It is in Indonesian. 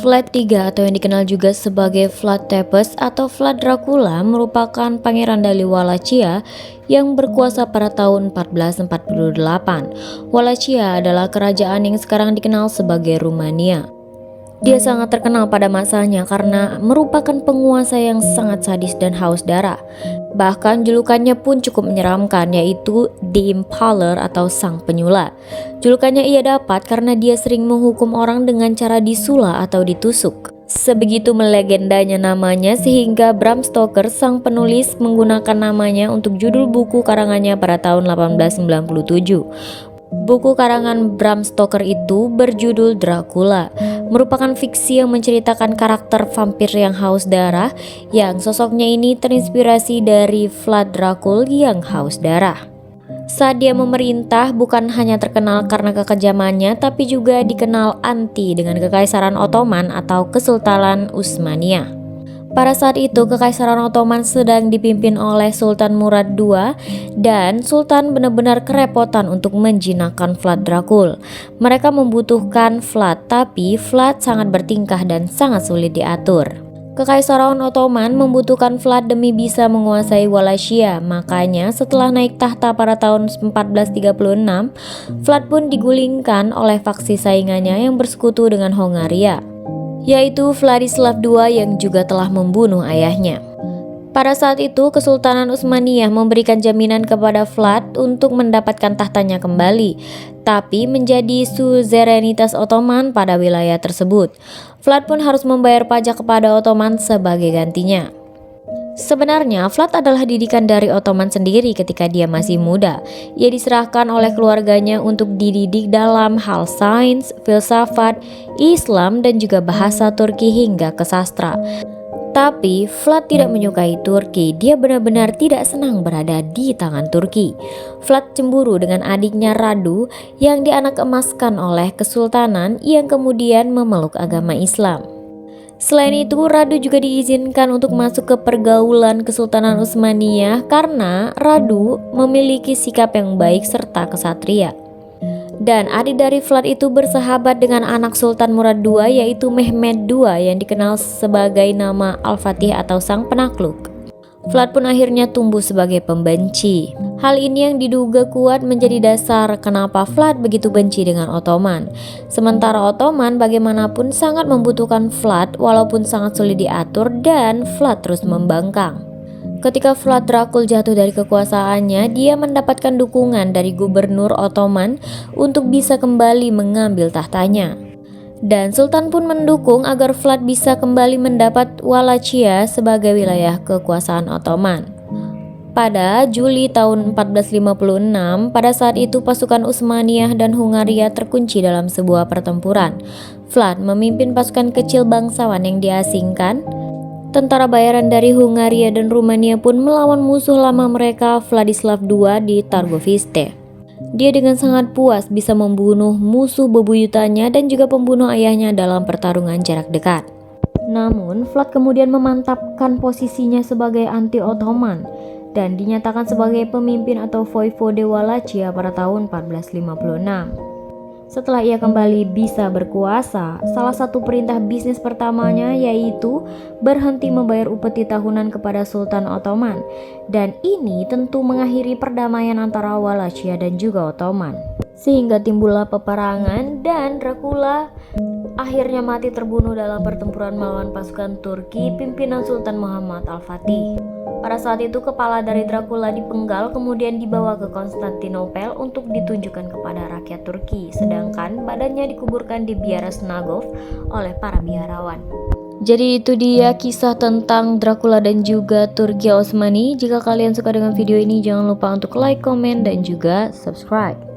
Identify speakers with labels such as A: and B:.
A: Vlad III atau yang dikenal juga sebagai Vlad Tepes atau Vlad Dracula merupakan pangeran dari Wallachia yang berkuasa pada tahun 1448. Wallachia adalah kerajaan yang sekarang dikenal sebagai Rumania. Dia sangat terkenal pada masanya karena merupakan penguasa yang sangat sadis dan haus darah. Bahkan julukannya pun cukup menyeramkan, yaitu The Impaler atau Sang Penyula. Julukannya ia dapat karena dia sering menghukum orang dengan cara disula atau ditusuk. Sebegitu melegendanya namanya sehingga Bram Stoker sang penulis menggunakan namanya untuk judul buku karangannya pada tahun 1897. Buku karangan Bram Stoker itu berjudul Dracula, merupakan fiksi yang menceritakan karakter vampir yang haus darah, yang sosoknya ini terinspirasi dari Vlad Dracul yang haus darah. Saat dia memerintah bukan hanya terkenal karena kekejamannya, tapi juga dikenal anti dengan Kekaisaran Ottoman atau Kesultanan Utsmaniyah. Pada saat itu Kekaisaran Ottoman sedang dipimpin oleh Sultan Murad II dan Sultan benar-benar kerepotan untuk menjinakkan Vlad Dracul. Mereka membutuhkan Vlad, tapi Vlad sangat bertingkah dan sangat sulit diatur. Kekaisaran Ottoman membutuhkan Vlad demi bisa menguasai Wallachia. Makanya setelah naik tahta pada tahun 1436, Vlad pun digulingkan oleh faksi saingannya yang bersekutu dengan Hongaria, yaitu Vladislav II yang juga telah membunuh ayahnya. Pada saat itu Kesultanan Utsmaniyah memberikan jaminan kepada Vlad untuk mendapatkan tahtanya kembali, tapi menjadi suzerenitas Ottoman pada wilayah tersebut. Vlad pun harus membayar pajak kepada Ottoman sebagai gantinya. Sebenarnya Vlad adalah didikan dari Ottoman sendiri ketika dia masih muda. Ia diserahkan oleh keluarganya untuk dididik dalam hal sains, filsafat, Islam, dan juga bahasa Turki hingga ke sastra. Tapi Vlad tidak menyukai Turki, dia benar-benar tidak senang berada di tangan Turki. Vlad cemburu dengan adiknya Radu yang dianak emaskan oleh Kesultanan yang kemudian memeluk agama Islam. Selain itu, Radu juga diizinkan untuk masuk ke pergaulan Kesultanan Utsmaniyah karena Radu memiliki sikap yang baik serta kesatria. Dan adik dari Vlad itu bersahabat dengan anak Sultan Murad II yaitu Mehmed II yang dikenal sebagai nama Al-Fatih atau Sang Penakluk. Vlad pun akhirnya tumbuh sebagai pembenci. Hal ini yang diduga kuat menjadi dasar kenapa Vlad begitu benci dengan Ottoman. Sementara Ottoman bagaimanapun sangat membutuhkan Vlad walaupun sangat sulit diatur dan Vlad terus membangkang. Ketika Vlad Dracul jatuh dari kekuasaannya, dia mendapatkan dukungan dari gubernur Ottoman untuk bisa kembali mengambil tahtanya. Dan Sultan pun mendukung agar Vlad bisa kembali mendapat Wallachia sebagai wilayah kekuasaan Ottoman. Pada Juli tahun 1456, pada saat itu pasukan Utsmaniyah dan Hungaria terkunci dalam sebuah pertempuran. Vlad memimpin pasukan kecil bangsawan yang diasingkan. Tentara bayaran dari Hungaria dan Rumania pun melawan musuh lama mereka, Vladislav II di Targoviste. Dia dengan sangat puas bisa membunuh musuh bebuyutannya dan juga pembunuh ayahnya dalam pertarungan jarak dekat. Namun, Vlad kemudian memantapkan posisinya sebagai anti-Ottoman dan dinyatakan sebagai pemimpin atau Voivode Wallachia pada tahun 1456. Setelah ia kembali bisa berkuasa, salah satu perintah bisnis pertamanya yaitu berhenti membayar upeti tahunan kepada Sultan Ottoman. Dan ini tentu mengakhiri perdamaian antara Wallachia dan juga Ottoman. Sehingga timbullah peperangan dan Dracula akhirnya mati terbunuh dalam pertempuran melawan pasukan Turki pimpinan Sultan Muhammad Al-Fatih. Pada saat itu kepala dari Dracula dipenggal kemudian dibawa ke Konstantinopel untuk ditunjukkan kepada rakyat Turki, sedangkan badannya dikuburkan di Biara Snagov oleh para biarawan. Jadi itu dia kisah tentang Dracula dan juga Turki Osmani. Jika kalian suka dengan video ini jangan lupa untuk like, komen, dan juga subscribe.